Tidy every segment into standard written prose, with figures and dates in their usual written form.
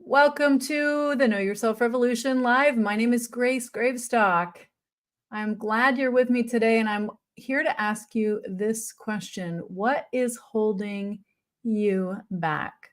Welcome to the Know Yourself Revolution Live. My name is Grace Gravestock. I'm glad you're with me today, and I'm here to ask you this question. What is holding you back?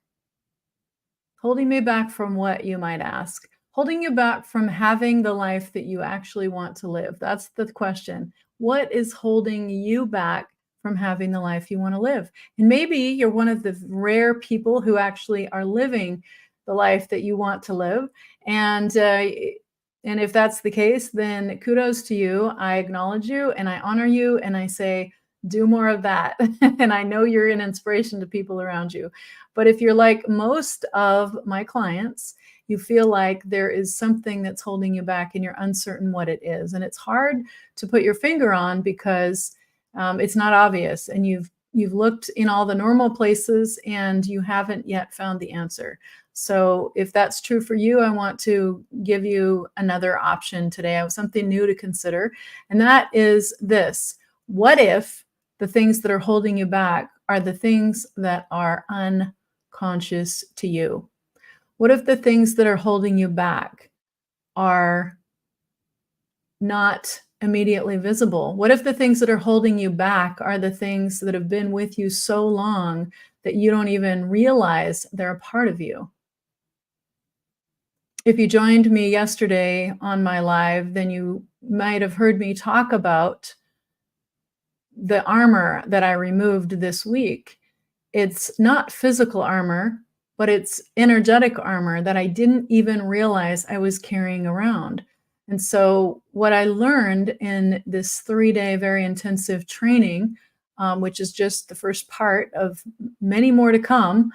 Holding me back from what, you might ask? Holding you back from having the life that you actually want to live. That's the question. What is holding you back from having the life you want to live? And maybe you're one of the rare people who actually are living the life that you want to live. And if that's the case, then kudos to you. I acknowledge you and I honor you and I say, do more of that. And I know you're an inspiration to people around you. But if you're like most of my clients, you feel like there is something that's holding you back and you're uncertain what it is. And it's hard to put your finger on because it's not obvious. And you've looked in all the normal places and you haven't yet found the answer. So if that's true for you, I want to give you another option today. I have something new to consider. And that is this. What if the things that are holding you back are the things that are unconscious to you? What if the things that are holding you back are not immediately visible? What if the things that are holding you back are the things that have been with you so long that you don't even realize they're a part of you? If you joined me yesterday on my live, then you might have heard me talk about the armor that I removed this week. It's not physical armor, but it's energetic armor that I didn't even realize I was carrying around. And so what I learned in this 3-day very intensive training, which is just the first part of many more to come,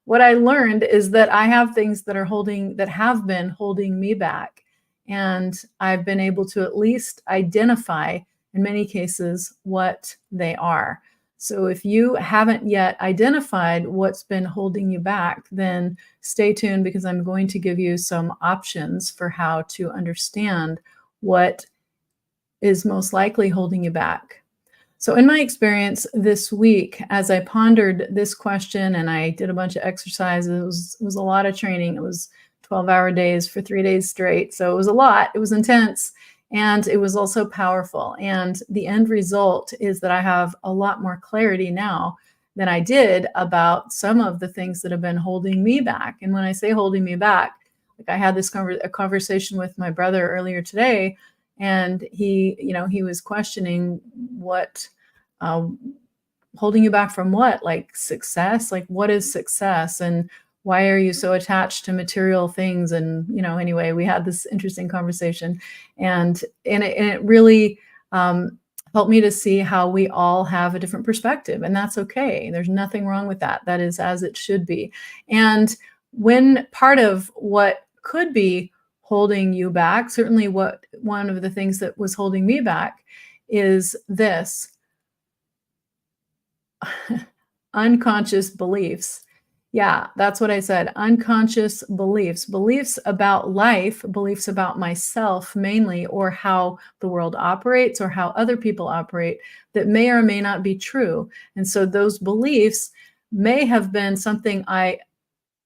what I learned is that I have things that have been holding me back. And I've been able to at least identify, in many cases, what they are. So if you haven't yet identified what's been holding you back, then stay tuned because I'm going to give you some options for how to understand what is most likely holding you back. So in my experience this week, as I pondered this question and I did a bunch of exercises, it was a lot of training. It was 12-hour days for 3 days straight. So it was a lot. It was intense. And it was also powerful. And the end result is that I have a lot more clarity now than I did about some of the things that have been holding me back. And when I say holding me back, like I had this conversation with my brother earlier today, and he was questioning what, holding you back from what? Like success? Like what is success? And why are you so attached to material things? And, anyway, we had this interesting conversation and it really helped me to see how we all have a different perspective, and that's okay. There's nothing wrong with that. That is as it should be. And when part of what could be holding you back, certainly one of the things that was holding me back is this: unconscious beliefs. Yeah, that's what I said. Unconscious beliefs about life, beliefs about myself mainly, or how the world operates or how other people operate that may or may not be true. And so those beliefs may have been something I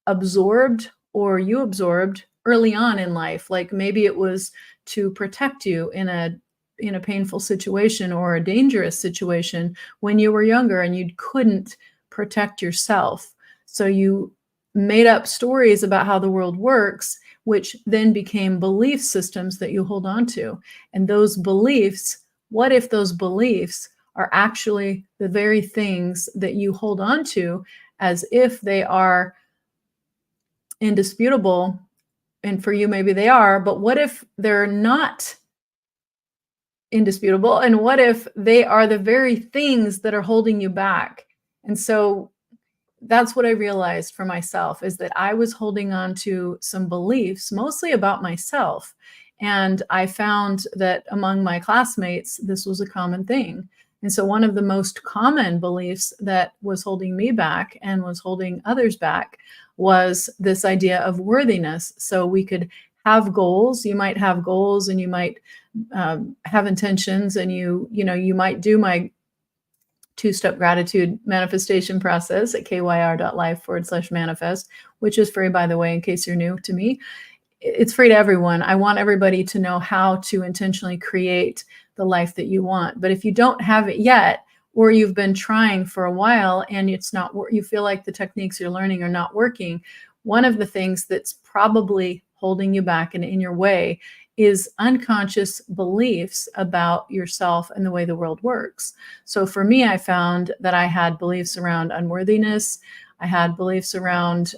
absorbed or you absorbed early on in life. Like maybe it was to protect you in a painful situation or a dangerous situation when you were younger and you couldn't protect yourself. So you made up stories about how the world works, which then became belief systems that you hold on to. And those beliefs, what if those beliefs are actually the very things that you hold on to as if they are indisputable? And for you, maybe they are, but what if they're not indisputable? And what if they are the very things that are holding you back? And so that's what I realized for myself, is that I was holding on to some beliefs, mostly about myself. And I found that among my classmates, this was a common thing. And so one of the most common beliefs that was holding me back and was holding others back was this idea of worthiness. So we could have goals. You might have goals and you might have intentions, and you might do my two-step gratitude manifestation process at kyr.life/manifest, which is free, by the way, in case you're new to me. It's free to everyone. I want everybody to know how to intentionally create the life that you want. But if you don't have it yet, or you've been trying for a while and it's not, you feel like the techniques you're learning are not working, one of the things that's probably holding you back and in your way is unconscious beliefs about yourself and the way the world works. So for me, I found that I had beliefs around unworthiness. I had beliefs around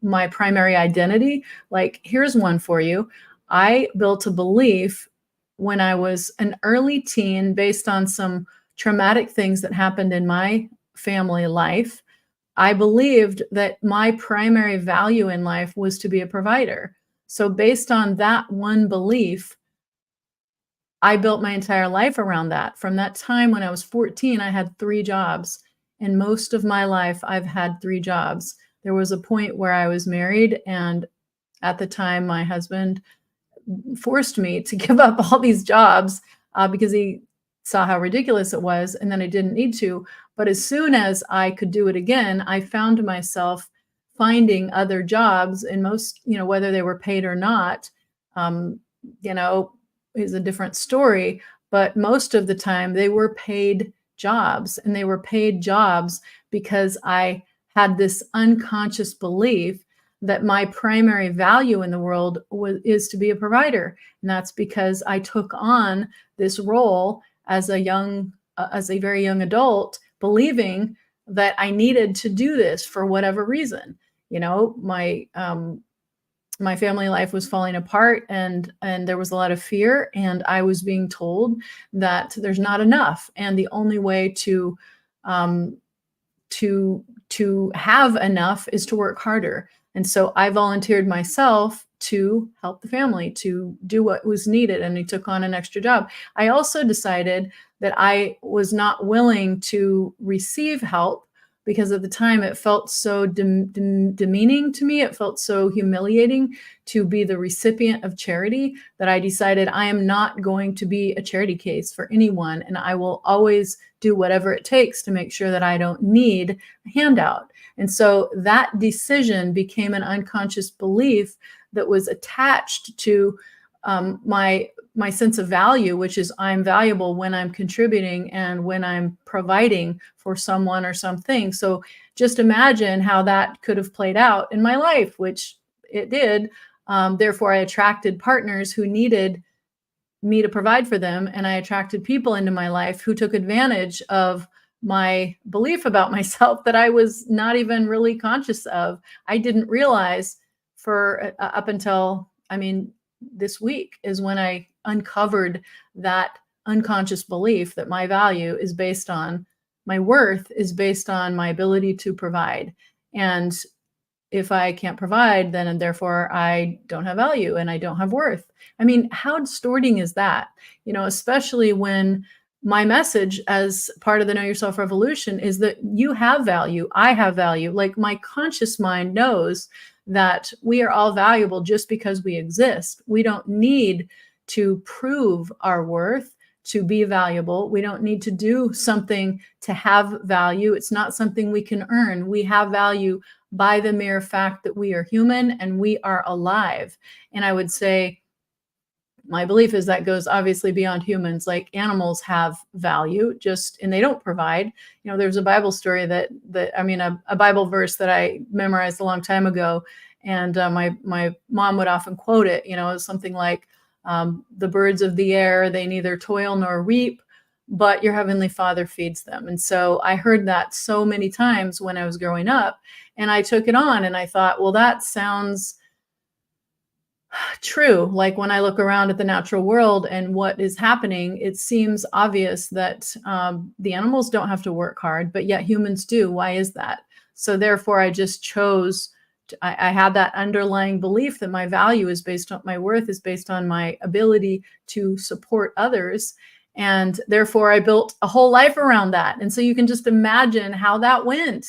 my primary identity. Like, here's one for you. I built a belief when I was an early teen based on some traumatic things that happened in my family life. I believed that my primary value in life was to be a provider. So based on that one belief, I built my entire life around that. From that time when I was 14, I had 3 jobs. And most of my life, I've had 3 jobs. There was a point where I was married, and at the time, my husband forced me to give up all these jobs because he saw how ridiculous it was, and then I didn't need to. But as soon as I could do it again, I found myself finding other jobs, and most, whether they were paid or not, um, is a different story. But most of the time, they were paid jobs, and they were paid jobs because I had this unconscious belief that my primary value in the world is to be a provider. And that's because I took on this role as a very young adult, believing that I needed to do this for whatever reason. My family life was falling apart, and there was a lot of fear, and I was being told that there's not enough, and the only way to have enough is to work harder. And so I volunteered myself to help the family, to do what was needed, and I took on an extra job. I also decided that I was not willing to receive help because at the time it felt so demeaning to me. It felt so humiliating to be the recipient of charity that I decided I am not going to be a charity case for anyone, and I will always do whatever it takes to make sure that I don't need a handout. And so that decision became an unconscious belief that was attached to my sense of value, which is I'm valuable when I'm contributing and when I'm providing for someone or something. So just imagine how that could have played out in my life, which it did. Therefore, I attracted partners who needed me to provide for them, and I attracted people into my life who took advantage of my belief about myself that I was not even really conscious of. I didn't realize for up until, this week is when I uncovered that unconscious belief that my value is based on, my worth is based on my ability to provide. And if I can't provide, then and therefore I don't have value and I don't have worth. How distorting is that? Especially when my message as part of the Know Yourself Revolution is that you have value. I have value. Like, my conscious mind knows that we are all valuable just because we exist. We don't need to prove our worth to be valuable. We don't need to do something to have value. It's not something we can earn. We have value by the mere fact that we are human and we are alive. And I would say my belief is that goes obviously beyond humans. Like, animals have value, and they don't provide. There's a Bible story a Bible verse that I memorized a long time ago, and my mom would often quote it. It's something like, the birds of the air, they neither toil nor reap, but your heavenly Father feeds them. And so I heard that so many times when I was growing up, and I took it on, and I thought, well, that sounds true. Like, when I look around at the natural world and what is happening, it seems obvious that the animals don't have to work hard, but yet humans do. Why is that? So therefore, I just chose I had that underlying belief that my value is based on, my worth is based on my ability to support others. And therefore, I built a whole life around that. And so you can just imagine how that went.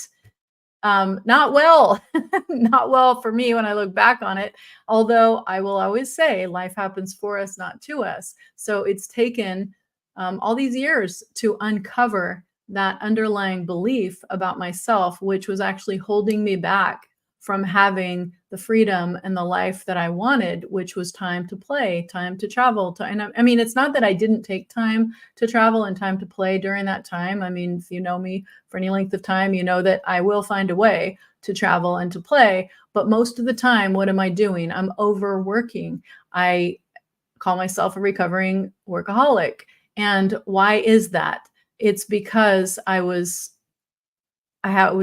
Not well, not well for me when I look back on it. Although I will always say life happens for us, not to us. So it's taken all these years to uncover that underlying belief about myself, which was actually holding me back from having the freedom and the life that I wanted, which was time to play, time to travel. I mean, it's not that I didn't take time to travel and time to play during that time. I mean, if you know me for any length of time, you know that I will find a way to travel and to play. But most of the time, what am I doing? I'm overworking. I call myself a recovering workaholic. And why is that? It's because I was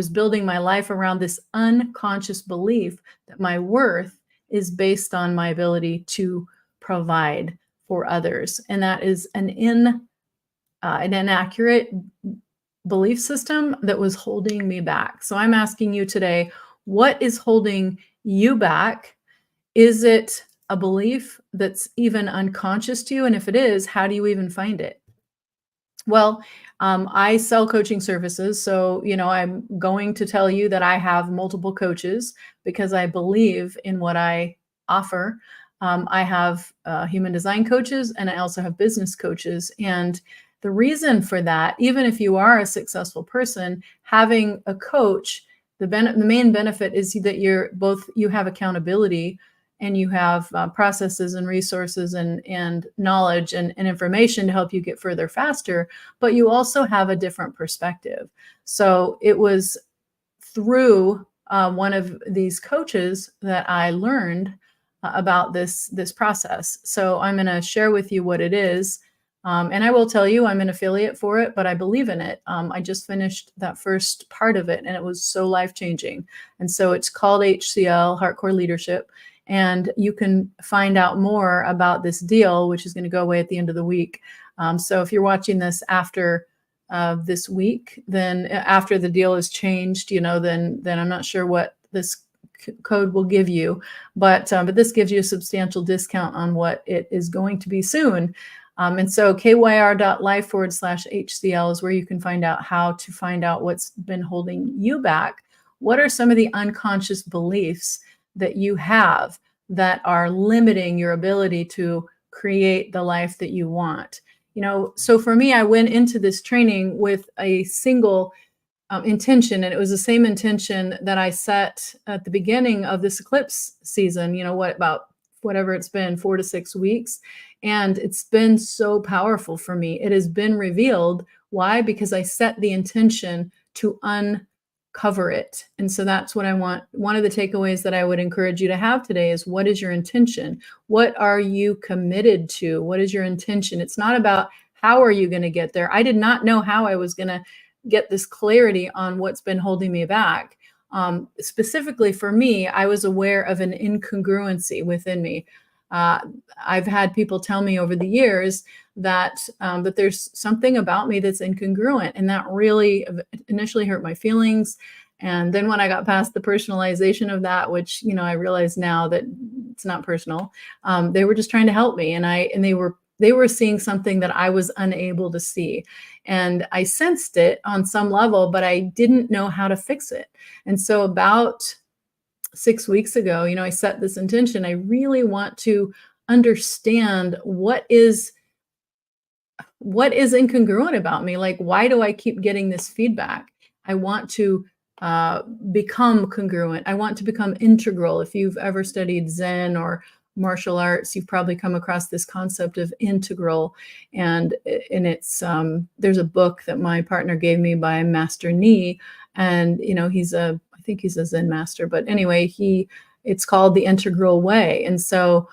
building my life around this unconscious belief that my worth is based on my ability to provide for others. And that is an inaccurate belief system that was holding me back. So I'm asking you today, what is holding you back? Is it a belief that's even unconscious to you? And if it is, how do you even find it? Well, I sell coaching services. So, I'm going to tell you that I have multiple coaches because I believe in what I offer. I have human design coaches and I also have business coaches. And the reason for that, even if you are a successful person, having a coach, the main benefit is that you have accountability and you have processes and resources and knowledge and information to help you get further faster, but you also have a different perspective. So it was through one of these coaches that I learned about this process. So I'm going to share with you what it is. And I will tell you I'm an affiliate for it, but I believe in it. I just finished that first part of it and it was so life-changing. And so it's called HCL, Heart Core Leadership. And you can find out more about this deal, which is going to go away at the end of the week. So if you're watching this after this week, then after the deal is changed, then I'm not sure what this code will give you, but this gives you a substantial discount on what it is going to be soon. And so kyr.life/HCL is where you can find out how to find out what's been holding you back. What are some of the unconscious beliefs that you have that are limiting your ability to create the life that you want? So for me, I went into this training with a single intention, and it was the same intention that I set at the beginning of this eclipse season, about whatever it's been, 4 to 6 weeks. And it's been so powerful for me. It has been revealed. Why? Because I set the intention to uncover it. And so that's what I want. One of the takeaways that I would encourage you to have today is, what is your intention? What are you committed to? What is your intention? It's not about how are you going to get there. I did not know how I was going to get this clarity on what's been holding me back. Specifically for me, I was aware of an incongruency within me. I've had people tell me over the years that there's something about me that's incongruent, and that really initially hurt my feelings. And then when I got past the personalization of that, which I realize now that it's not personal, they were just trying to help me, and they were seeing something that I was unable to see. And I sensed it on some level, but I didn't know how to fix it. And so about 6 weeks ago, I set this intention. I really want to understand what is incongruent about me. Like, why do I keep getting this feedback? I want to become congruent. I want to become integral. If you've ever studied Zen or martial arts, you've probably come across this concept of integral. And it's there's a book that my partner gave me by Master Ni, and I think he's a Zen master, but anyway, it's called The Integral Way. And so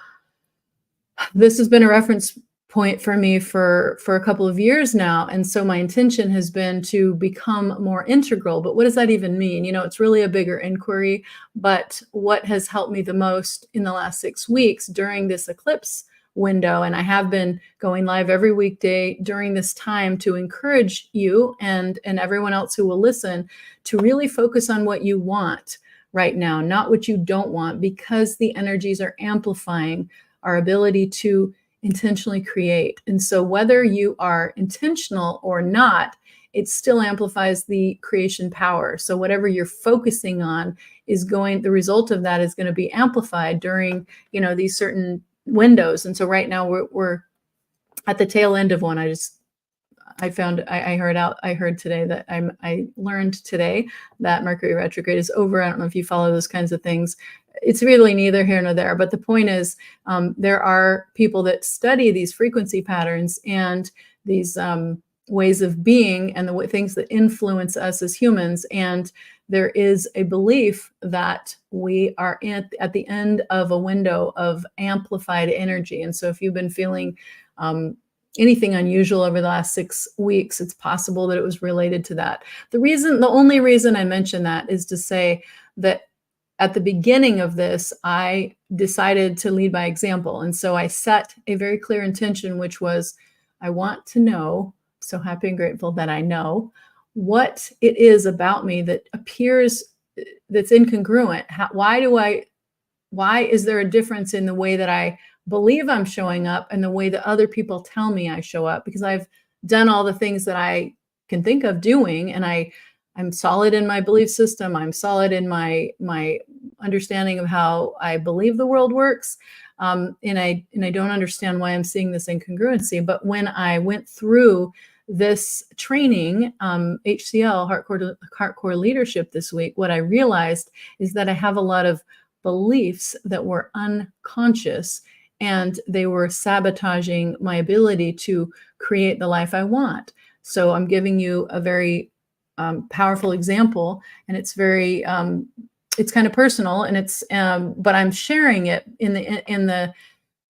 this has been a reference point for me for a couple of years now. And so my intention has been to become more integral. But what does that even mean? It's really a bigger inquiry. But what has helped me the most in the last 6 weeks during this eclipse window, and I have been going live every weekday during this time to encourage you and everyone else who will listen to really focus on what you want right now, not what you don't want, because the energies are amplifying our ability to intentionally create. And so whether you are intentional or not, it still amplifies the creation power. So whatever you're focusing on the result of that is going to be amplified during, these certain windows. And so right now we're at the tail end of one. I heard today that I learned today that Mercury retrograde is over. I don't know if you follow those kinds of things. It's really neither here nor there. But the point is, there are people that study these frequency patterns and these ways of being and the things that influence us as humans. And there is a belief that we are at the end of a window of amplified energy. And so if you've been feeling anything unusual over the last 6 weeks, it's possible that it was related to that. The only reason I mention that is to say that at the beginning of this, I decided to lead by example. And so I set a very clear intention, which was, I want to know, so happy and grateful that I know what it is about me that appears that's incongruent. Why is there a difference in the way that I believe I'm showing up and the way that other people tell me I show up? Because I've done all the things that I can think of doing, and I'm solid in my belief system. I'm solid in my understanding of how I believe the world works. And I don't understand why I'm seeing this incongruency. But when I went through this training, HCL, Heart Core Leadership this week, what I realized is that I have a lot of beliefs that were unconscious, and they were sabotaging my ability to create the life I want. So I'm giving you a very powerful example, and it's very it's kind of personal, and it's but I'm sharing it in the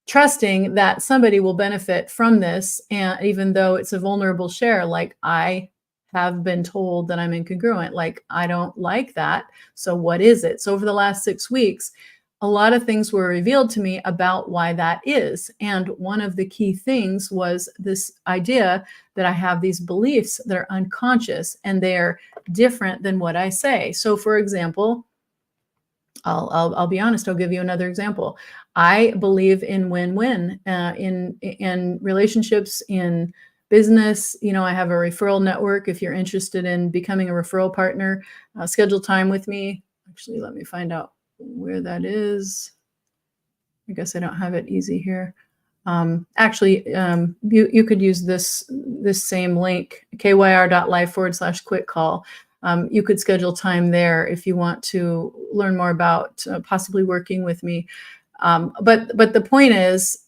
trusting that somebody will benefit from this. And even though it's a vulnerable share, like, I have been told that I'm incongruent, like, I don't like that. So what is it? So over the last 6 weeks, a lot of things were revealed to me about why that is. And one of the key things was this idea that I have these beliefs that are unconscious and they're different than what I say. So for example, I'll be honest. I'll give you another example. I believe in win-win in relationships, in business. You know, I have a referral network. If you're interested in becoming a referral partner, schedule time with me. Actually, let me find out where that is. I guess I don't have it easy here. You could use this same link, kyr.life/quick call. You could schedule time there if you want to learn more about possibly working with me. But the point is,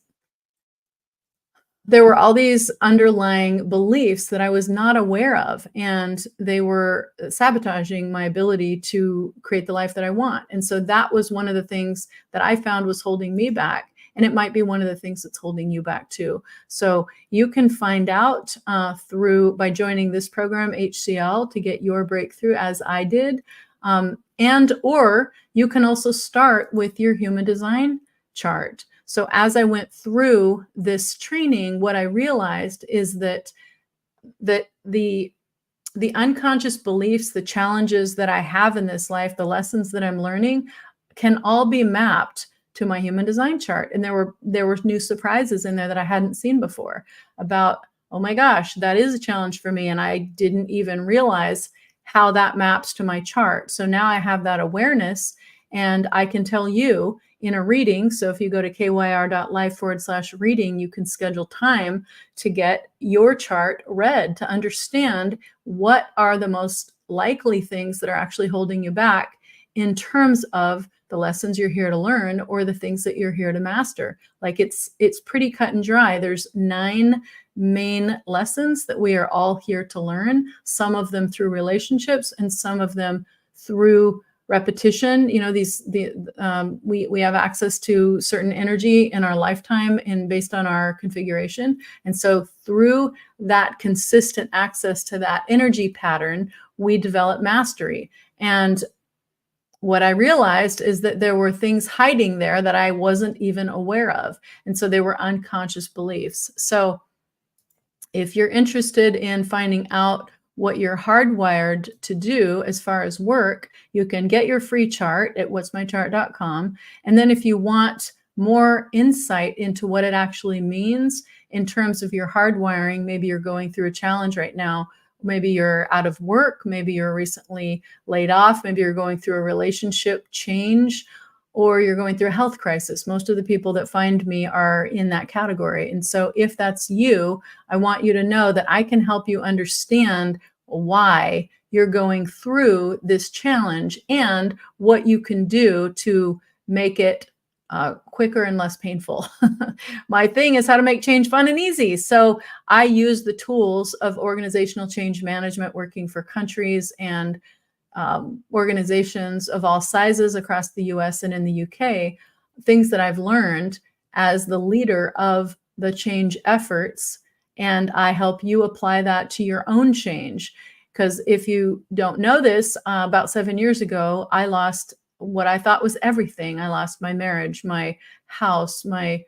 there were all these underlying beliefs that I was not aware of, and they were sabotaging my ability to create the life that I want. And so that was one of the things that I found was holding me back. And it might be one of the things that's holding you back too. So you can find out by joining this program, HCL, to get your breakthrough, as I did. Or you can also start with your human design chart. So as I went through this training, what I realized is that the unconscious beliefs, the challenges that I have in this life, the lessons that I'm learning, can all be mapped to my human design chart. And there were new surprises in there that I hadn't seen before about, oh my gosh, that is a challenge for me. And I didn't even realize how that maps to my chart. So now I have that awareness, and I can tell you in a reading. So if you go to kyr.life/reading, you can schedule time to get your chart read, to understand what are the most likely things that are actually holding you back in terms of the lessons you're here to learn or the things that you're here to master. Like, it's pretty cut and dry. There's 9 main lessons that we are all here to learn, some of them through relationships and some of them through repetition. You know, we have access to certain energy in our lifetime and based on our configuration. And so through that consistent access to that energy pattern, we develop mastery. And what I realized is that there were things hiding there that I wasn't even aware of. And so they were unconscious beliefs. So if you're interested in finding out what you're hardwired to do as far as work, you can get your free chart at whatsmychart.com. And then if you want more insight into what it actually means in terms of your hardwiring, maybe you're going through a challenge right now, maybe you're out of work, maybe you're recently laid off, maybe you're going through a relationship change, or you're going through a health crisis. Most of the people that find me are in that category. And so if that's you, I want you to know that I can help you understand why you're going through this challenge and what you can do to make it quicker and less painful. My thing is how to make change fun and easy. So I use the tools of organizational change management, working for countries and organizations of all sizes across the US and in the UK, things that I've learned as the leader of the change efforts. And I help you apply that to your own change. Because if you don't know this, about 7 years ago, I lost what I thought was everything. I lost my marriage, my house, my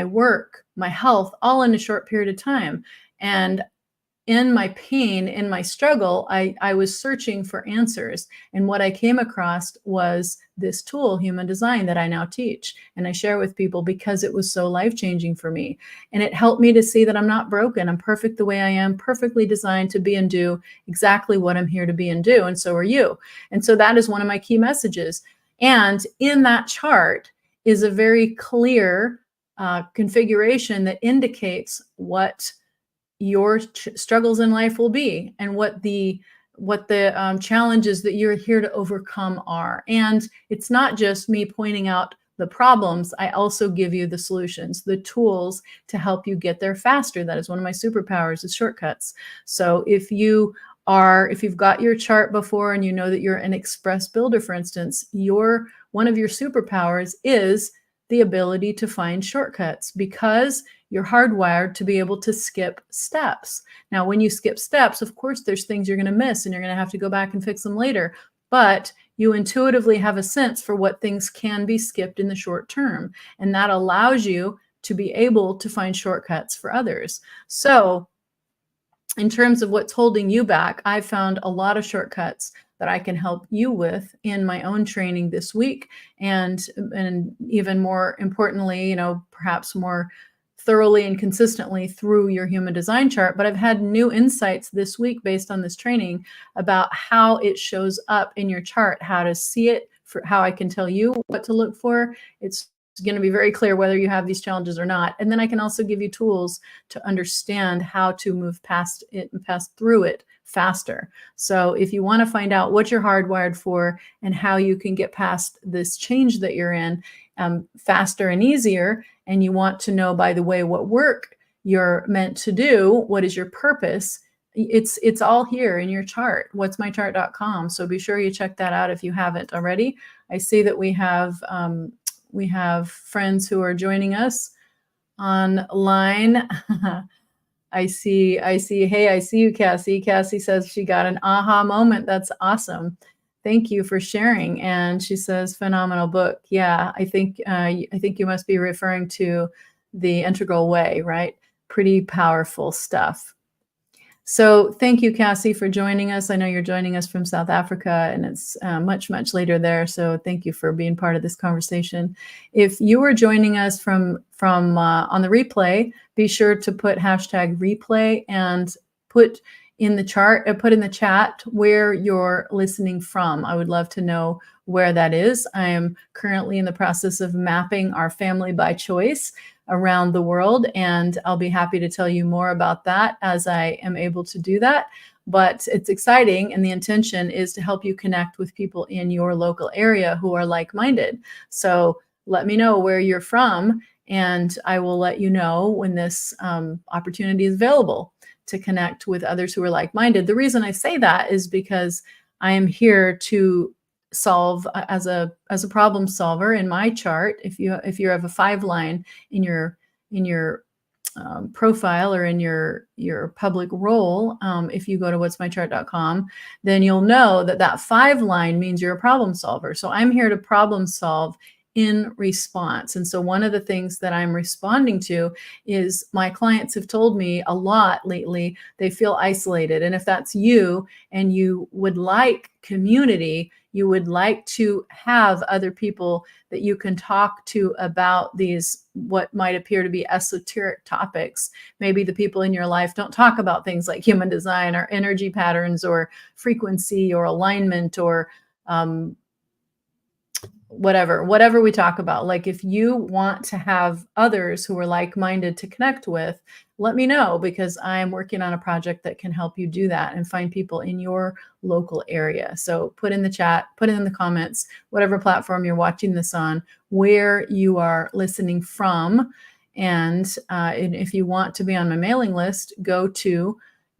work, my health, all in a short period of time. And in my pain, in my struggle, I was searching for answers. And what I came across was this tool, human design, that I now teach and I share with people because it was so life-changing for me. And it helped me to see that I'm not broken. I'm perfect the way I am, perfectly designed to be and do exactly what I'm here to be and do. And so are you. And so that is one of my key messages. And in that chart is a very clear configuration that indicates what your struggles in life will be and what the challenges that you're here to overcome are. And it's not just me pointing out the problems. I also give you the solutions, the tools to help you get there faster. That is one of my superpowers, is shortcuts. So if you've got your chart before and you know that you're an express builder, for instance, one of your superpowers is the ability to find shortcuts, because you're hardwired to be able to skip steps. Now, when you skip steps, of course, there's things you're going to miss and you're going to have to go back and fix them later. But you intuitively have a sense for what things can be skipped in the short term. And that allows you to be able to find shortcuts for others. So in terms of what's holding you back, I've found a lot of shortcuts that I can help you with in my own training this week. And even more importantly, perhaps more thoroughly and consistently through your human design chart. But I've had new insights this week based on this training about how it shows up in your chart, how to see it, for how I can tell you what to look for. It's going to be very clear whether you have these challenges or not. And then I can also give you tools to understand how to move past it and pass through it faster. So if you want to find out what you're hardwired for and how you can get past this change that you're in faster and easier, and you want to know, by the way, what work you're meant to do, what is your purpose, it's all here in your chart, what'smychart.com. So be sure you check that out if you haven't already. I see that we have friends who are joining us online. I see. Hey, I see you, Cassie. Cassie says she got an aha moment. That's awesome. Thank you for sharing. And she says, phenomenal book. Yeah, I think you must be referring to The Integral Way, right? Pretty powerful stuff. So thank you, Cassie, for joining us. I know you're joining us from South Africa, and it's much, much later there. So thank you for being part of this conversation. If you were joining us from on the replay, be sure to put hashtag replay and put in the chat where you're listening from. I would love to know where that is. I am currently in the process of mapping our family by choice around the world, and I'll be happy to tell you more about that as I am able to do that. But it's exciting, and the intention is to help you connect with people in your local area who are like-minded. So let me know where you're from, and I will let you know when this opportunity is available to connect with others who are like-minded. The reason I say that is because I am here to solve as a problem solver in my chart. If you have a 5-line in your profile or in your public role, if you go to what'smychart.com, then you'll know that 5-line means you're a problem solver. So I'm here to problem solve in response. And so one of the things that I'm responding to is my clients have told me a lot lately, they feel isolated. And if that's you and you would like community, you would like to have other people that you can talk to about these, what might appear to be esoteric topics. Maybe the people in your life don't talk about things like human design or energy patterns or frequency or alignment or whatever we talk about. Like if you want to have others who are like-minded to connect with, let me know, because I'm working on a project that can help you do that and find people in your local area. So put in the chat, put it in the comments, whatever platform you're watching this on, where you are listening from. And if you want to be on my mailing list, go to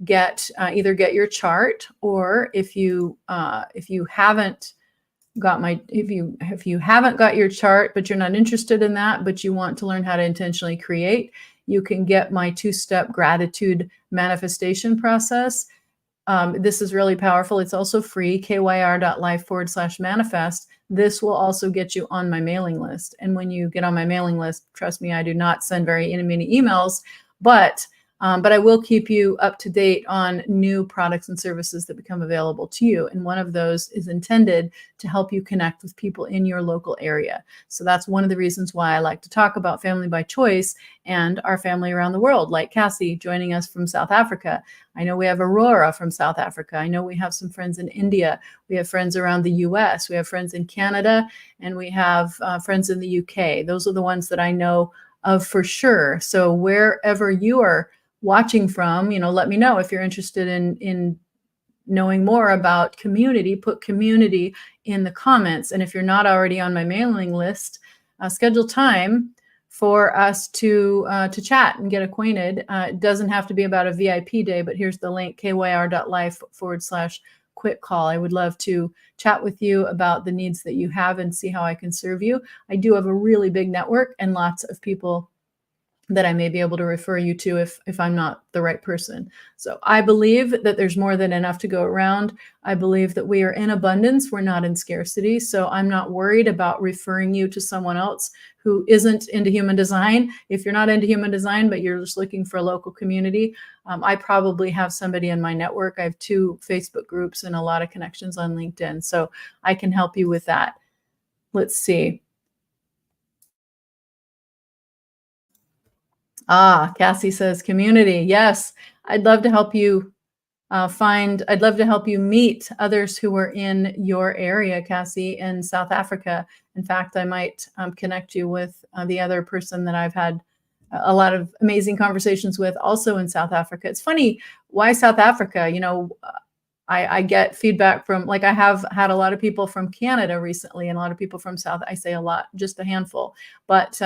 either get your chart, or if you haven't if you haven't got your chart, but you're not interested in that, but you want to learn how to intentionally create, you can get my 2-step gratitude manifestation process. This is really powerful. It's also free, kyr.life/manifest. This will also get you on my mailing list. And when you get on my mailing list, trust me, I do not send very many emails, but I will keep you up to date on new products and services that become available to you. And one of those is intended to help you connect with people in your local area. So that's one of the reasons why I like to talk about Family by Choice and our family around the world, like Cassie joining us from South Africa. I know we have Aurora from South Africa. I know we have some friends in India. We have friends around the US. We have friends in Canada, and we have friends in the UK. Those are the ones that I know of for sure. So wherever you are watching from, let me know if you're interested in knowing more about community. Put community in the comments. And if you're not already on my mailing list, schedule time for us to chat and get acquainted. It doesn't have to be about a VIP day, but here's the link, kyr.life/quick call. I would love to chat with you about the needs that you have and see how I can serve you. I do have a really big network and lots of people that I may be able to refer you to if I'm not the right person. So I believe that there's more than enough to go around. I believe that we are in abundance. We're not in scarcity. So I'm not worried about referring you to someone else who isn't into human design. If you're not into human design, but you're just looking for a local community, I probably have somebody in my network. I have 2 Facebook groups and a lot of connections on LinkedIn. So I can help you with that. Let's see. Cassie says community. Yes, I'd love to help you I'd love to help you meet others who are in your area, Cassie, in South Africa. In fact, I might connect you with the other person that I've had a lot of amazing conversations with also in South Africa. It's funny, why South Africa? I get feedback from, like, I have had a lot of people from Canada recently and a lot of people from I say a lot, just a handful, but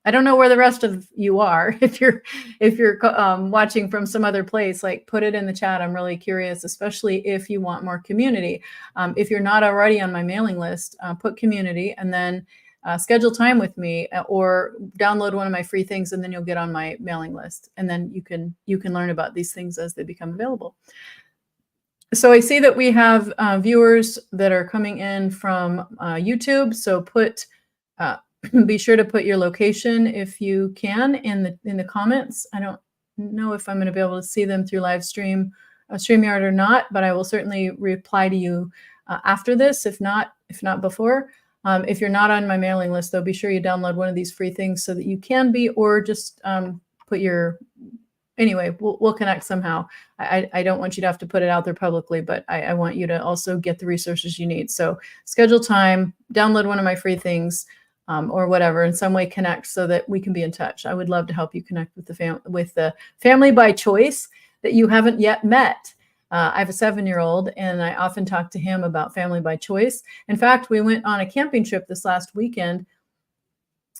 I don't know where the rest of you are. If you're watching from some other place, like, put it in the chat. I'm really curious, especially if you want more community. If you're not already on my mailing list, put community and then schedule time with me, or download one of my free things, and then you'll get on my mailing list. And then you can learn about these things as they become available. So I see that we have viewers that are coming in from YouTube. So be sure to put your location if you can in the comments. I don't know if I'm going to be able to see them through live stream, StreamYard or not, but I will certainly reply to you after this, if not before. If you're not on my mailing list, though, be sure you download one of these free things so that you can be, or just put your. Anyway, we'll connect somehow. I don't want you to have to put it out there publicly, but I want you to also get the resources you need. So schedule time, download one of my free things, or whatever, in some way connect so that we can be in touch. I would love to help you connect with the family by choice that you haven't yet met. I have a 7-year-old, and I often talk to him about family by choice. In fact, we went on a camping trip this last weekend,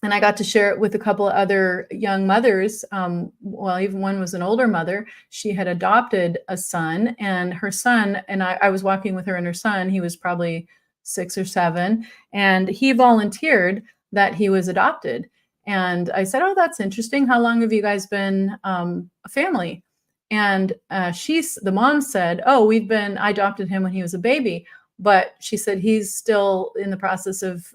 and I got to share it with a couple of other young mothers. Well, even one was an older mother. She had adopted a son, and her son, and I was walking with her and her son. He was probably 6 or 7, and he volunteered that he was adopted. And I said, "Oh, that's interesting. How long have you guys been a family?" And the mom said, "Oh, I adopted him when he was a baby." But she said he's still in the process of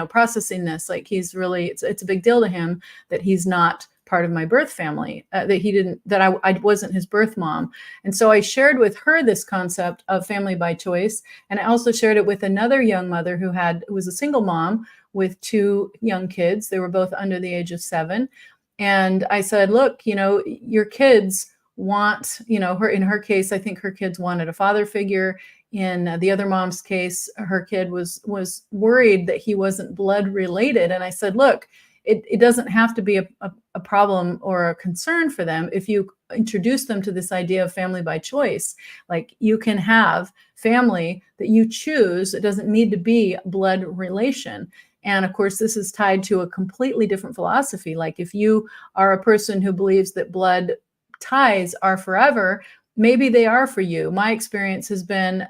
processing this. Like, it's a big deal to him that he's not part of my birth family, that I wasn't his birth mom. And so I shared with her this concept of family by choice. And I also shared it with another young mother who was a single mom with 2 young kids. They were both under the age of 7. And I said, look, your kids want, in her case, I think her kids wanted a father figure. in the other mom's case, her kid was worried that he wasn't blood related. And I said, look, it doesn't have to be a problem or a concern for them if you introduce them to this idea of family by choice. Like, you can have family that you choose. It doesn't need to be blood relation. And of course, this is tied to a completely different philosophy. Like, if you are a person who believes that blood ties are forever, maybe they are for you. My experience has been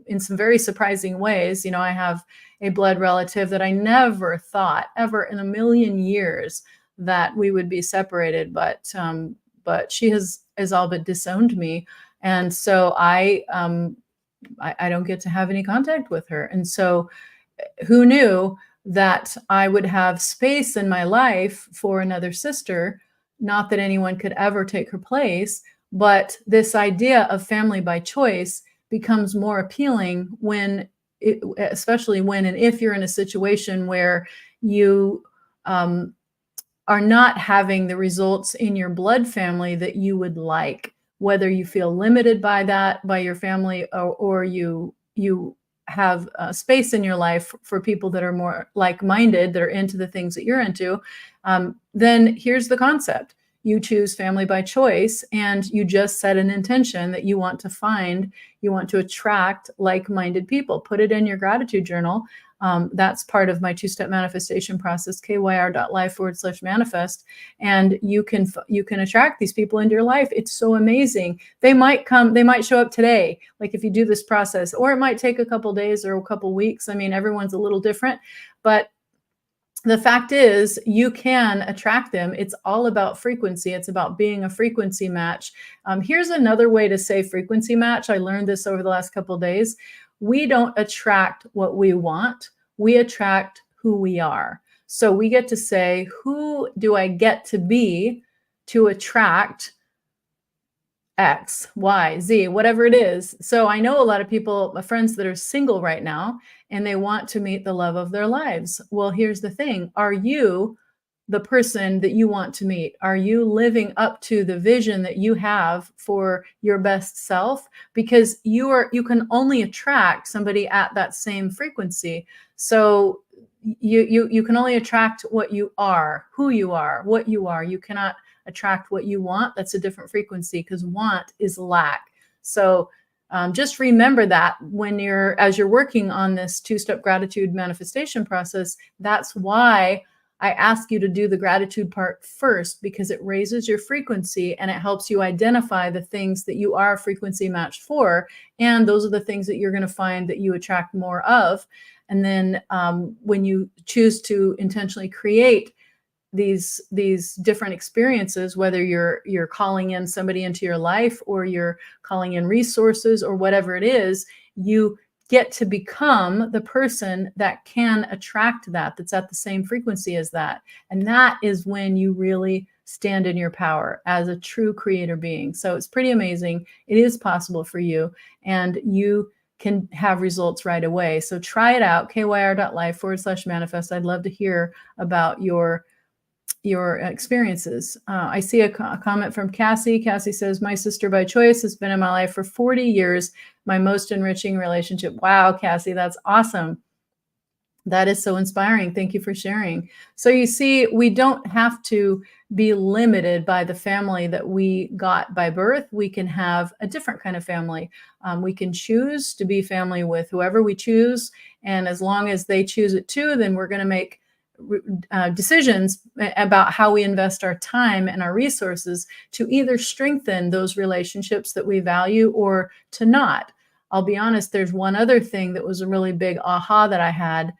in some very surprising ways. You know, I have a blood relative that I never thought ever in a million years that we would be separated, but she has all but disowned me, and so I don't get to have any contact with her. And so, who knew that I would have space in my life for another sister? Not that anyone could ever take her place, but this idea of family by choice becomes more appealing when, especially when and if you're in a situation where you are not having the results in your blood family that you would like, whether you feel limited by that, by your family, or you have space in your life for people that are more like-minded, that are into the things that you're into. Then here's the concept. You choose family by choice, and you just set an intention that you want to attract like-minded people. Put it in your gratitude journal. That's part of my two-step manifestation process, kyr.life/manifest. And you can attract these people into your life. It's so amazing. They might show up today, like if you do this process, or it might take a couple days or a couple weeks. I mean, everyone's a little different, but the fact is, you can attract them. It's all about frequency. It's about being a frequency match. Here's another way to say frequency match. I learned this over the last couple of days. We don't attract what we want. We attract who we are. So we get to say, who do I get to be to attract X, Y, Z, whatever it is. So I know a lot of people, my friends that are single right now, and they want to meet the love of their lives. Well, here's the thing. Are you the person that you want to meet? Are you living up to the vision that you have for your best self? Because you can only attract somebody at that same frequency. So you can only attract what you are, who you are, what you are. You cannot attract what you want. That's a different frequency, because want is lack. So just remember that as you're working on this two-step gratitude manifestation process. That's why I ask you to do the gratitude part first, because it raises your frequency and it helps you identify the things that you are frequency matched for. And those are the things that you're going to find that you attract more of. And then when you choose to intentionally create these different experiences, whether you're calling in somebody into your life, or you're calling in resources, or whatever it is, you get to become the person that can attract that's at the same frequency as that. And that is when you really stand in your power as a true creator being. So it's pretty amazing. It is possible for you, and you can have results right away. So try it out, kyr.life/manifest. I'd love to hear about your experiences. I see a comment from Cassie. Cassie says, my sister by choice has been in my life for 40 years, my most enriching relationship. Wow, Cassie, that's awesome. That is so inspiring. Thank you for sharing. So you see, we don't have to be limited by the family that we got by birth. We can have a different kind of family. We can choose to be family with whoever we choose. And as long as they choose it too, then we're going to make decisions about how we invest our time and our resources to either strengthen those relationships that we value or to not. I'll be honest, there's one other thing that was a really big aha that I had.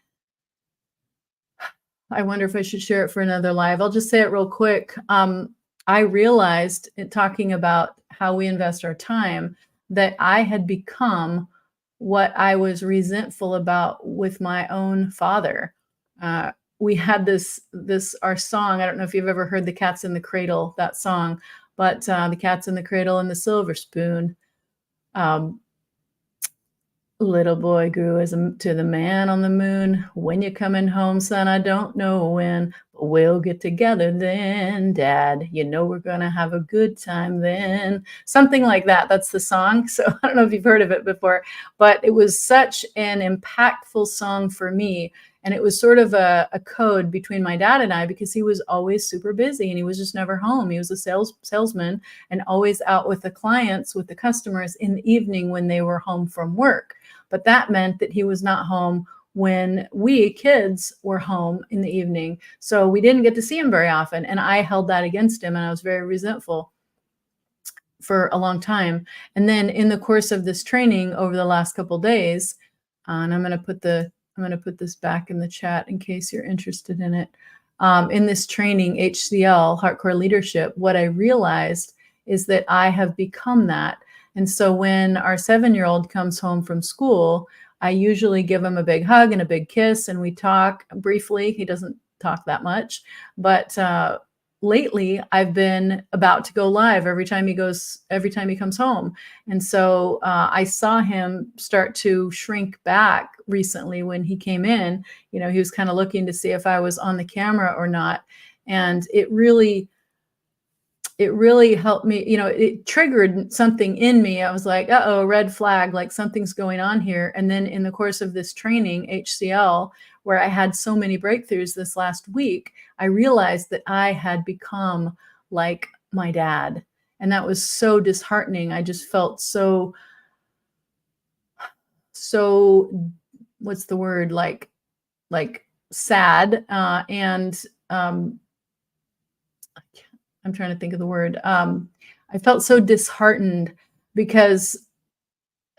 I wonder if I should share it for another live. I'll just say it real quick. I realized, in talking about how we invest our time, that I had become what I was resentful about with my own father. We had our song. I don't know if you've ever heard The Cat's in the Cradle, that song, but the cat's in the cradle and the silver spoon. Little boy grew to the man on the moon. When you coming home, son? I don't know when. We'll get together then, Dad. You know we're gonna have a good time then. Something like that. That's the song. So I don't know if you've heard of it before, but it was such an impactful song for me. And it was sort of a code between my dad and I because he was always super busy and he was just never home. He was a salesman and always out with the clients, with the customers in the evening when they were home from work. But that meant that he was not home when we kids were home in the evening. So we didn't get to see him very often. And I held that against him and I was very resentful for a long time. And then in the course of this training over the last couple days, and I'm going to put this back in the chat in case you're interested in it. In this training, HCL, Hardcore Leadership, what I realized is that I have become that. And so when our 7-year-old comes home from school, I usually give him a big hug and a big kiss, and we talk briefly. He doesn't talk that much, but lately I've been about to go live every time he comes home. And so I saw him start to shrink back recently when he came in. You know, he was kind of looking to see if I was on the camera or not. And it really helped me, you know, it triggered something in me. I was like, uh-oh, red flag, like something's going on here. And then in the course of this training, HCL, where I had so many breakthroughs this last week, I realized that I had become like my dad. And that was so disheartening. I just felt so, what's the word? Like sad. I'm trying to think of the word. I felt so disheartened because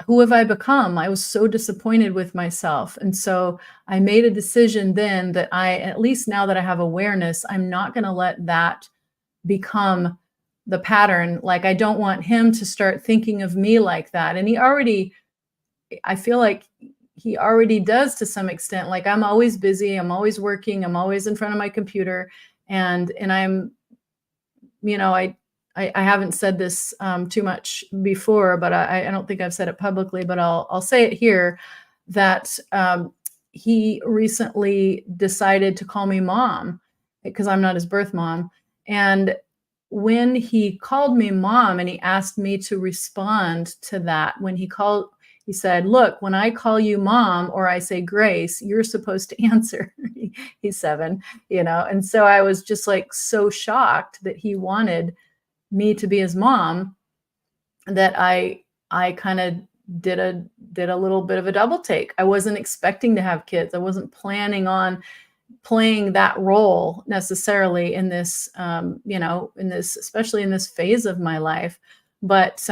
who have I become? I was so disappointed with myself. And so I made a decision then that at least now that I have awareness, I'm not going to let that become the pattern. Like, I don't want him to start thinking of me like that. And I feel like he already does to some extent. Like, I'm always busy. I'm always working. I'm always in front of my computer. And I'm, you know, I haven't said this too much before, but I don't think I've said it publicly, but I'll say it here that he recently decided to call me mom because I'm not his birth mom. And when he called me mom and he asked me to respond to that, he said, look, when I call you mom or I say Grace, you're supposed to answer. He's 7, you know? And so I was just like so shocked that he wanted me to be his mom that I kind of did a little bit of a double take. I wasn't expecting to have kids. I wasn't planning on playing that role necessarily in this, especially in this phase of my life. But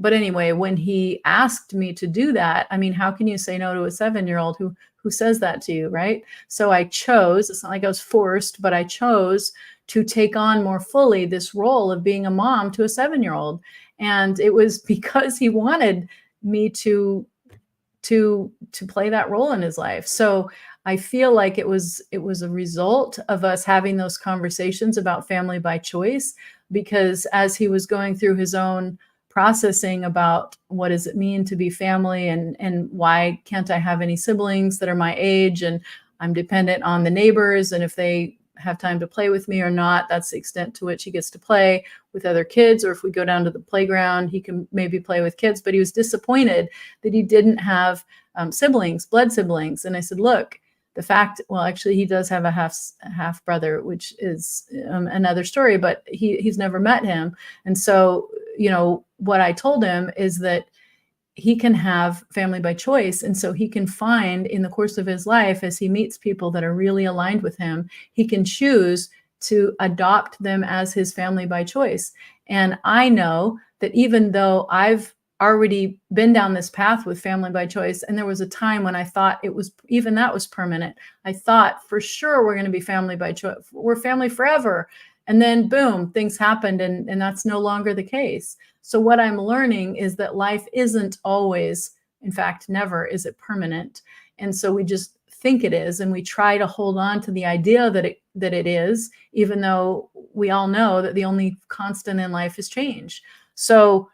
anyway, when he asked me to do that, I mean, how can you say no to a 7-year-old who says that to you, right? So I chose, it's not like I was forced, but I chose to take on more fully this role of being a mom to a 7-year-old. And it was because he wanted me to play that role in his life. So I feel like it was a result of us having those conversations about family by choice, because as he was going through his own processing about what does it mean to be family and why can't I have any siblings that are my age, and I'm dependent on the neighbors, and if they have time to play with me or not, that's the extent to which he gets to play with other kids, or if we go down to the playground, he can maybe play with kids. But he was disappointed that he didn't have siblings, blood siblings. And I said, look, actually he does have a half brother, which is another story, but he's never met him. And so, you know, what I told him is that he can have family by choice. And so he can find in the course of his life, as he meets people that are really aligned with him, he can choose to adopt them as his family by choice. And I know that even though I've already been down this path with family by choice, and there was a time when I thought that was permanent. I thought for sure we're going to be family by choice. We're family forever. And then boom, things happened, and that's no longer the case. So what I'm learning is that life isn't always, in fact, never is it permanent. And so we just think it is, and we try to hold on to the idea that it is, even though we all know that the only constant in life is change. So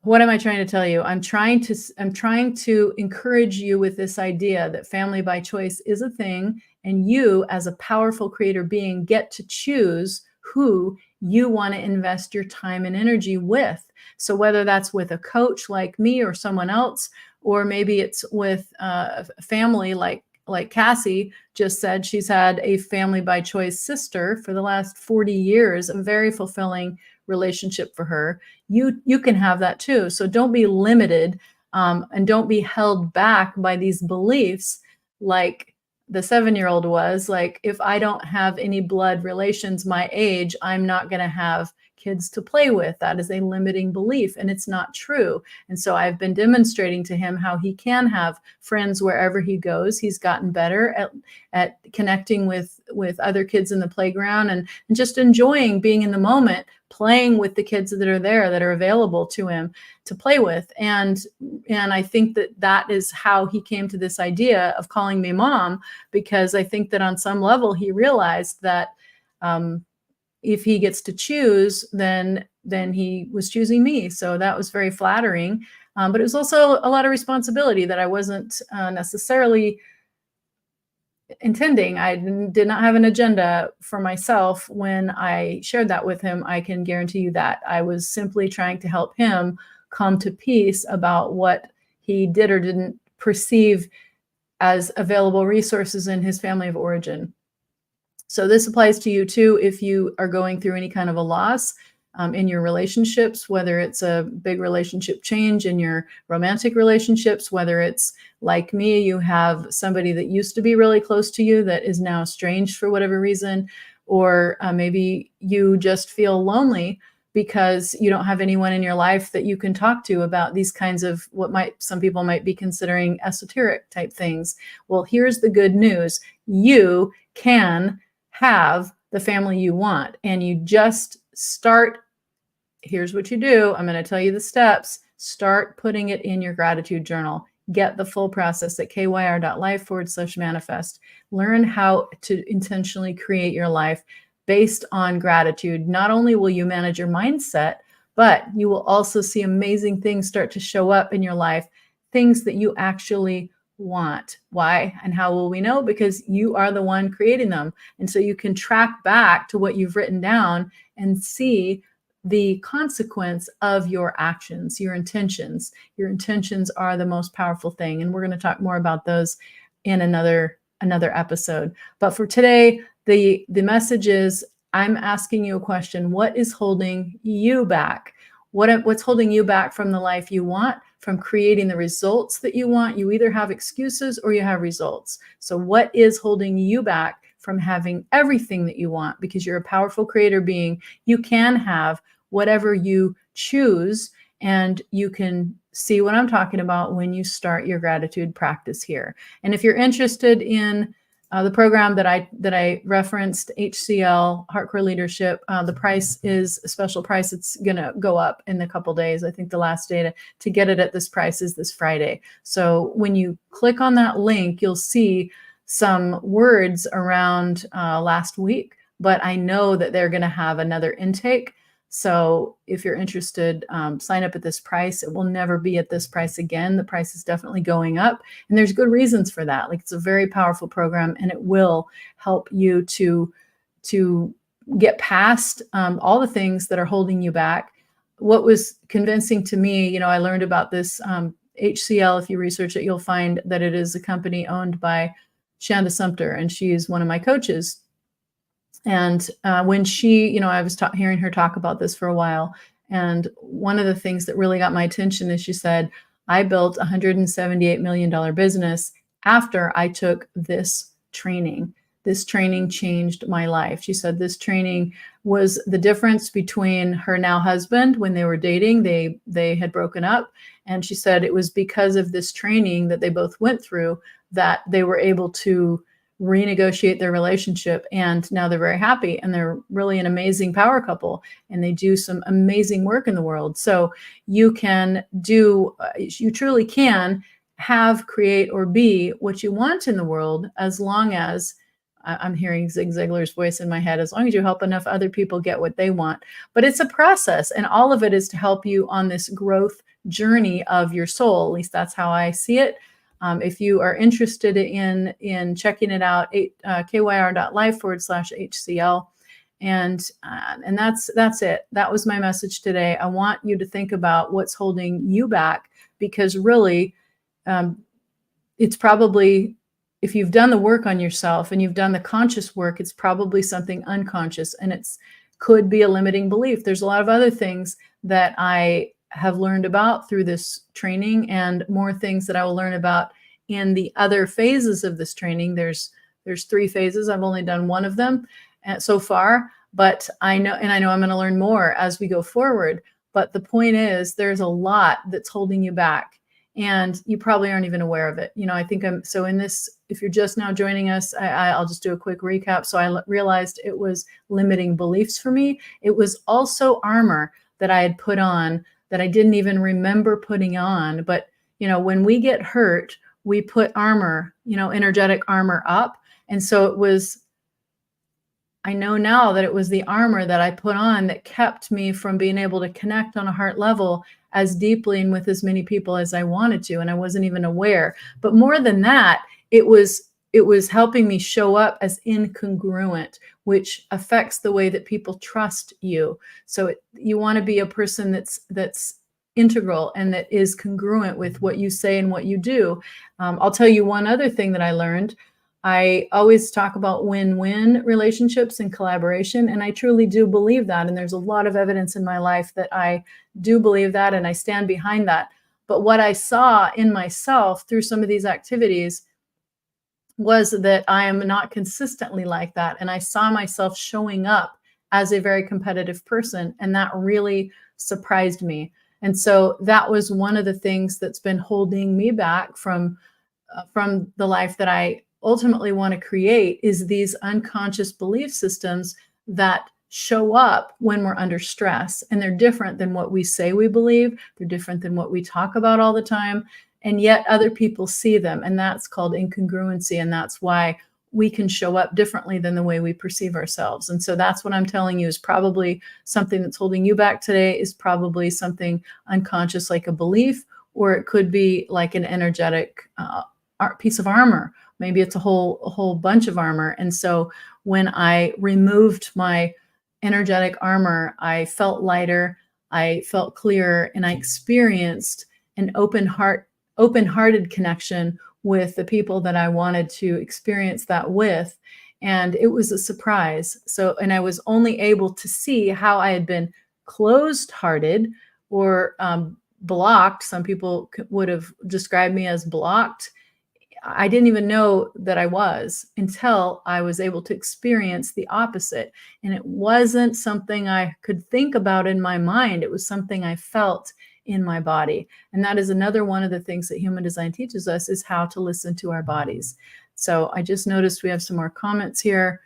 What am I trying to tell you? I'm trying to encourage you with this idea that family by choice is a thing, and you, as a powerful creator being, get to choose who you want to invest your time and energy with. So whether that's with a coach like me or someone else, or maybe it's with a family like Cassie just said, she's had a family by choice sister for the last 40 years, a very fulfilling relationship for her. You can have that too. So don't be limited, and don't be held back by these beliefs like the 7-year-old was. Like, if I don't have any blood relations my age, I'm not going to have kids to play with. That is a limiting belief, and it's not true. And so I've been demonstrating to him how he can have friends wherever he goes. He's gotten better at connecting with other kids in the playground, and just enjoying being in the moment, playing with the kids that are there, that are available to him to play with. And I think that that is how he came to this idea of calling me mom, because I think that on some level he realized that if he gets to choose, then he was choosing me. So that was very flattering. But it was also a lot of responsibility that I wasn't necessarily intending. I did not have an agenda for myself when I shared that with him. I can guarantee you that. I was simply trying to help him come to peace about what he did or didn't perceive as available resources in his family of origin. So this applies to you too if you are going through any kind of a loss in your relationships, whether it's a big relationship change in your romantic relationships, whether it's like me, you have somebody that used to be really close to you that is now estranged for whatever reason, or maybe you just feel lonely because you don't have anyone in your life that you can talk to about these kinds of some people might be considering esoteric type things. Well, here's the good news. You can have the family you want, and you just start. Here's what you do. I'm going to tell you the steps. Start putting it in your gratitude journal. Get the full process at kyr.life/manifest. Learn how to intentionally create your life based on gratitude. Not only will you manage your mindset, but you will also see amazing things start to show up in your life, things that you actually want. Why and how will we know? Because you are the one creating them. And so you can track back to what you've written down and see the consequence of your actions, your intentions. Your intentions are the most powerful thing. And we're going to talk more about those in another episode. But for today, the message is, I'm asking you a question. What is holding you back? What's holding you back from the life you want, from creating the results that you want? You either have excuses or you have results. So what is holding you back from having everything that you want? Because you're a powerful creator being. You can have whatever you choose, and you can see what I'm talking about when you start your gratitude practice here. And if you're interested in the program that I referenced, HCL, Hardcore Leadership, the price is a special price. It's going to go up in a couple days. I think the last day to get it at this price is this Friday. So when you click on that link, you'll see some words around last week, but I know that they're going to have another intake. So if you're interested, sign up at this price. It will never be at this price again. The price is definitely going up, and there's good reasons for that. Like, it's a very powerful program, and it will help you to get past all the things that are holding you back. What was convincing to me, I learned about this HCL. If you research it, you'll find that it is a company owned by Shanda Sumter, and she is one of my coaches. And when she, I was hearing her talk about this for a while. And one of the things that really got my attention is she said, I built a $178 million business after I took this training. This training changed my life. She said this training was the difference between her now husband. When they were dating, they had broken up. And she said it was because of this training that they both went through that they were able to renegotiate their relationship, and now they're very happy, and they're really an amazing power couple, and they do some amazing work in the world. So you truly can have, create, or be what you want in the world, as long as I'm hearing Zig Ziglar's voice in my head, as long as you help enough other people get what they want. But it's a process, and all of it is to help you on this growth journey of your soul. At least that's how I see it. If you are interested in checking it out, kyr.life/HCL. And that's it. That was my message today. I want you to think about what's holding you back, because really, it's probably, if you've done the work on yourself and you've done the conscious work, it's probably something unconscious, and it's could be a limiting belief. There's a lot of other things that I have learned about through this training, and more things that I will learn about in the other phases of this training. There's 3 phases. I've only done one of them so far, but I know I'm going to learn more as we go forward. But the point is, there's a lot that's holding you back, and you probably aren't even aware of it. I think so in this, if you're just now joining us, I'll just do a quick recap. So I realized it was limiting beliefs for me. It was also armor that I had put on that I didn't even remember putting on. But, when we get hurt, we put armor, energetic armor up. And so it was, I know now that it was the armor that I put on that kept me from being able to connect on a heart level as deeply and with as many people as I wanted to. And I wasn't even aware. But more than that, it was helping me show up as incongruent, which affects the way that people trust you. So you want to be a person that's integral and that is congruent with what you say and what you do. I'll tell you one other thing that I learned. I always talk about win-win relationships and collaboration, and I truly do believe that. And there's a lot of evidence in my life that I do believe that, and I stand behind that. But what I saw in myself through some of these activities was that I am not consistently like that. And I saw myself showing up as a very competitive person, and that really surprised me. And so that was one of the things that's been holding me back from the life that I ultimately want to create, is these unconscious belief systems that show up when we're under stress. And they're different than what we say we believe. They're different than what we talk about all the time. And yet other people see them. And that's called incongruency. And that's why we can show up differently than the way we perceive ourselves. And so that's what I'm telling you is probably something that's holding you back today, is probably something unconscious, like a belief, or it could be like an energetic piece of armor. Maybe it's a whole bunch of armor. And so when I removed my energetic armor, I felt lighter, I felt clearer, and I experienced an open-hearted connection with the people that I wanted to experience that with. And it was a surprise. So, and I was only able to see how I had been closed-hearted or blocked. Some people would have described me as blocked. I didn't even know that I was until I was able to experience the opposite. And it wasn't something I could think about in my mind. It was something I felt in my body. And that is another one of the things that human design teaches us, is how to listen to our bodies. So I just noticed we have some more comments here.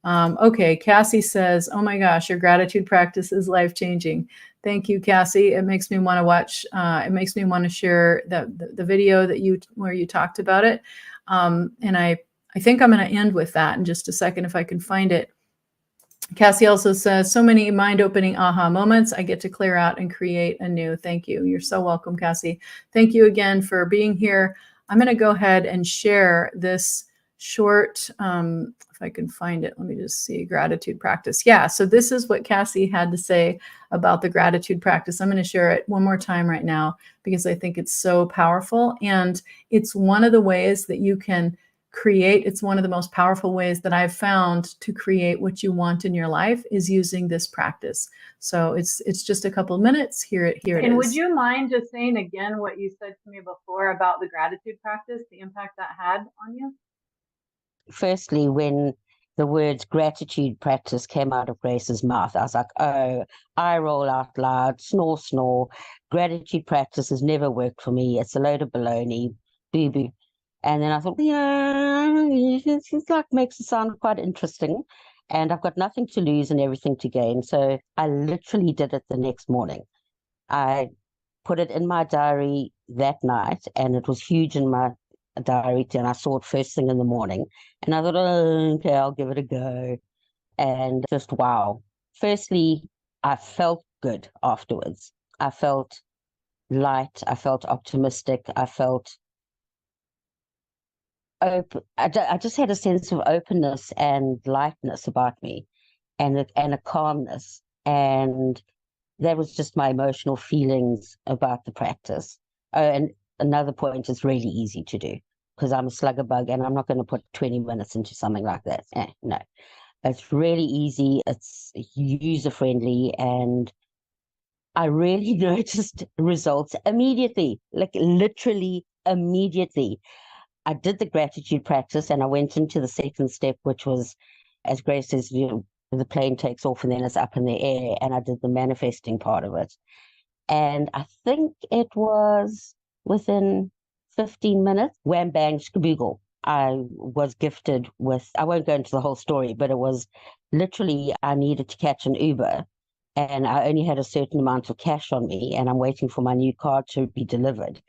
Okay, Cassie says, oh my gosh, your gratitude practice is life-changing. Thank you, Cassie. It makes me want to watch, it makes me want to share the video where you talked about it. And I think I'm going to end with that in just a second if I can find it. Cassie also says, so many mind-opening aha moments. I get to clear out and create anew. Thank you. You're so welcome, Cassie. Thank you again for being here. I'm going to go ahead and share this short, if I can find it, let me just see, gratitude practice. Yeah, so this is what Cassie had to say about the gratitude practice. I'm going to share it one more time right now because I think it's so powerful. And it's one of the ways that you can create, it's one of the most powerful ways that I've found to create what you want in your life, is using this practice. So it's just a couple of minutes. Here it is. And would you mind just saying again what you said to me before about the gratitude practice, the impact that had on you? Firstly, when the words gratitude practice came out of Grace's mouth, I was like, oh, I roll out loud, snore, snore. Gratitude practice has never worked for me. It's a load of baloney, boo-boo. And then I thought, yeah, it's like makes it sound quite interesting. And I've got nothing to lose and everything to gain. So I literally did it the next morning. I put it in my diary that night, and it was huge in my directly, and I saw it first thing in the morning. And I thought, oh, okay, I'll give it a go. And just wow. Firstly, I felt good afterwards. I felt light. I felt optimistic. I felt open. I just had a sense of openness and lightness about me, and a calmness. And that was just my emotional feelings about the practice. Oh, and another point, it's really easy to do because I'm a slugger bug and I'm not going to put 20 minutes into something like that. No, it's really easy. It's user friendly, and I really noticed results immediately, like literally immediately. I did the gratitude practice and I went into the second step, which was, as Grace says, the plane takes off and then it's up in the air. And I did the manifesting part of it. And I think it was within 15 minutes, wham, bang, skaboogle. I was gifted with, I won't go into the whole story, but it was literally, I needed to catch an Uber and I only had a certain amount of cash on me and I'm waiting for my new card to be delivered.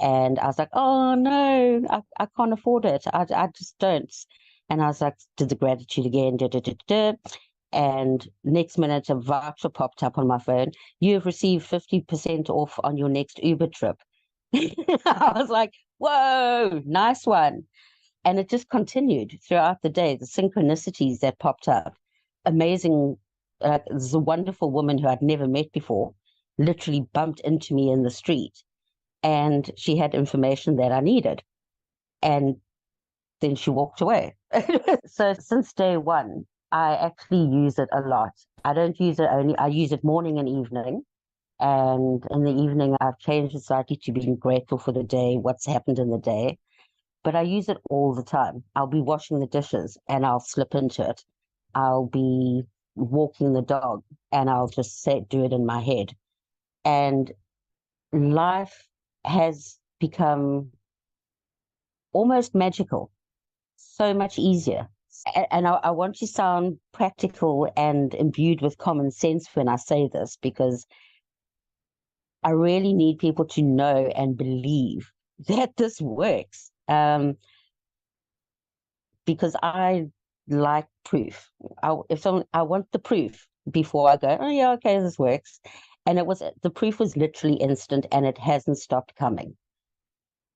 And I was like, oh no, I can't afford it. I just don't. And I was like, did the gratitude again. And next minute, a voucher popped up on my phone. You have received 50% off on your next Uber trip. I was like, whoa, nice one. And it just continued throughout the day. The synchronicities that popped up, amazing. There's a wonderful woman who I'd never met before, literally bumped into me in the street. And she had information that I needed. And then she walked away. So since day one, I actually use it a lot. I don't use it only, I use it morning and evening. And in the evening, I've changed it slightly to being grateful for the day, what's happened in the day. But I use it all the time. I'll be washing the dishes and I'll slip into it. I'll be walking the dog and I'll just do it in my head. And life has become almost magical, so much easier. And I want to sound practical and imbued with common sense when I say this, because I really need people to know and believe that this works. Because I like proof. I want the proof before I go, oh yeah, okay, this works. And the proof was literally instant and it hasn't stopped coming.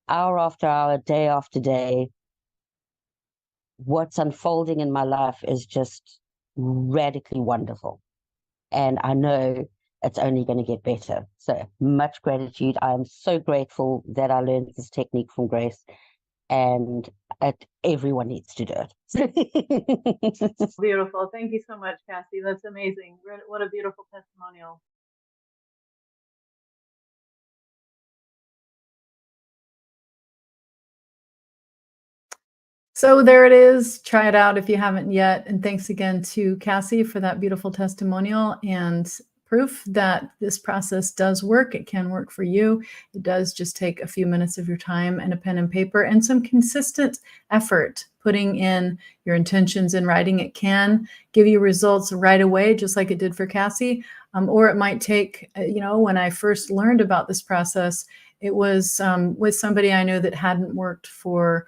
Hour after hour, day after day, what's unfolding in my life is just radically wonderful. And I know it's only going to get better. So much gratitude. I am so grateful that I learned this technique from Grace, and everyone needs to do it. Beautiful. Thank you so much, Cassie. That's amazing. What a beautiful testimonial. So there it is. Try it out if you haven't yet. And thanks again to Cassie for that beautiful testimonial and proof that this process does work. It can work for you. It does just take a few minutes of your time and a pen and paper and some consistent effort. Putting in your intentions in writing, it can give you results right away, just like it did for Cassie. Or it might take, when I first learned about this process, it was with somebody I knew that hadn't worked for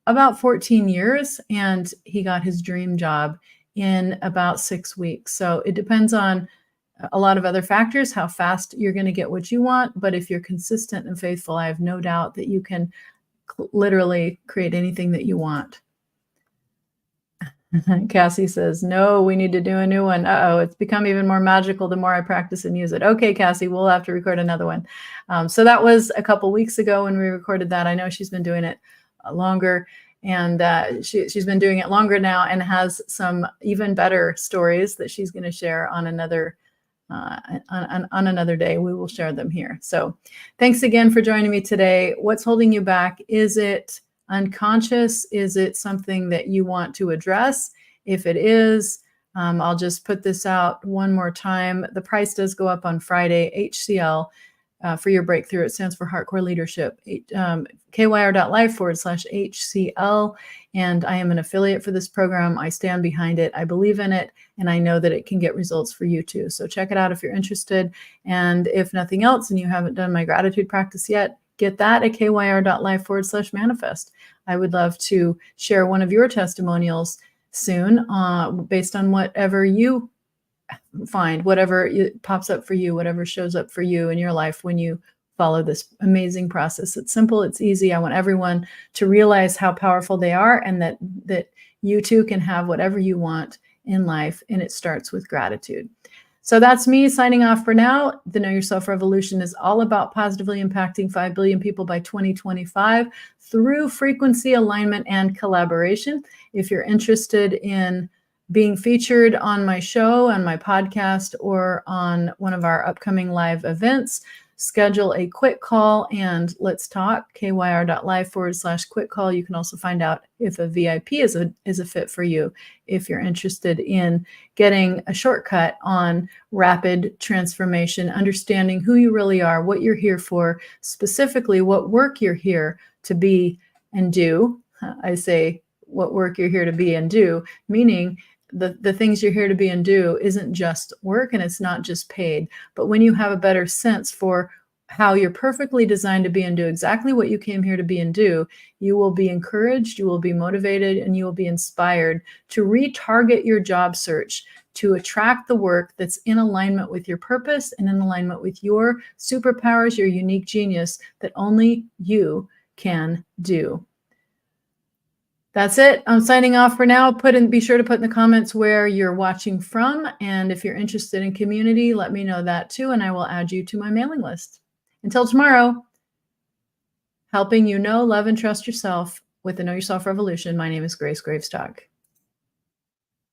about 14 years, and he got his dream job in about 6 weeks. So it depends on a lot of other factors, how fast you're going to get what you want. But if you're consistent and faithful, I have no doubt that you can literally create anything that you want. Cassie says, no, we need to do a new one. Uh-oh, it's become even more magical the more I practice and use it. Okay, Cassie, we'll have to record another one. So that was a couple weeks ago when we recorded that. I know she's been doing it longer, and she's been doing it longer now and has some even better stories that she's going to share on another on another day. We will share them here. So thanks again for joining me today. What's holding you back? Is it unconscious? Is it something that you want to address? If it is, I'll just put this out one more time. The price does go up on Friday. HCL for your breakthrough. It stands for Hardcore Leadership. KYR.life/HCL. And I am an affiliate for this program. I stand behind it. I believe in it. And I know that it can get results for you too. So check it out if you're interested. And if nothing else, and you haven't done my gratitude practice yet, get that at kyr.life/manifest. I would love to share one of your testimonials soon, based on whatever you find, whatever pops up for you, whatever shows up for you in your life when you follow this amazing process. It's simple, it's easy. I want everyone to realize how powerful they are, and that you too can have whatever you want in life, and it starts with gratitude. So that's me signing off for now. The Know Yourself Revolution is all about positively impacting 5 billion people by 2025 through frequency, alignment, and collaboration. If you're interested in being featured on my show, on my podcast, or on one of our upcoming live events, schedule a quick call and let's talk. kyr.life/quick call. You can also find out if a VIP is a fit for you if you're interested in getting a shortcut on rapid transformation, understanding who you really are, what you're here for, specifically what work you're here to be and do. I say what work you're here to be and do, meaning the things you're here to be and do isn't just work, and it's not just paid. But when you have a better sense for how you're perfectly designed to be and do exactly what you came here to be and do, you will be encouraged, you will be motivated, and you will be inspired to retarget your job search to attract the work that's in alignment with your purpose and in alignment with your superpowers, your unique genius that only you can do. That's it. I'm signing off for now. Be sure to put in the comments where you're watching from. And if you're interested in community, let me know that too, and I will add you to my mailing list. Until tomorrow, helping you know, love, and trust yourself with the Know Yourself Revolution. My name is Grace Gravestock.